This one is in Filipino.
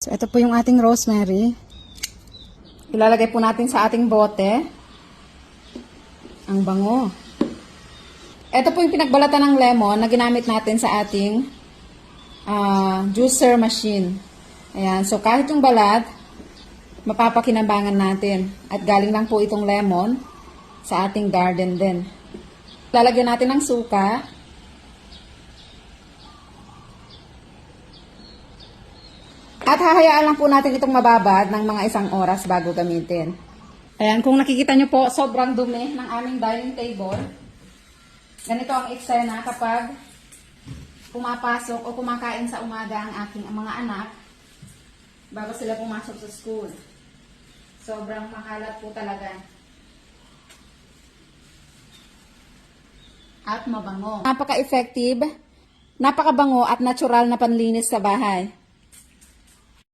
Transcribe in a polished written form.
So, ito po yung ating rosemary. Ilalagay po natin sa ating bote. Ang bango. Ito po yung pinagbalatan ng lemon na ginamit natin sa ating juicer machine. Ayan. So, kahit yung balat, mapapakinabangan natin. At galing lang po itong lemon sa ating garden din. Lalagyan natin ng suka. At hahayaan lang po natin itong mababad ng mga 1 oras bago gamitin. Ayan, kung nakikita nyo po, sobrang dumi ng aming dining table. Ganito ang eksena kapag pumapasok o kumakain sa umaga ang aking mga anak bago sila pumasok sa school. Sobrang makalat po talaga. At mabango. Napaka-effective, napakabango at natural na panlinis sa bahay.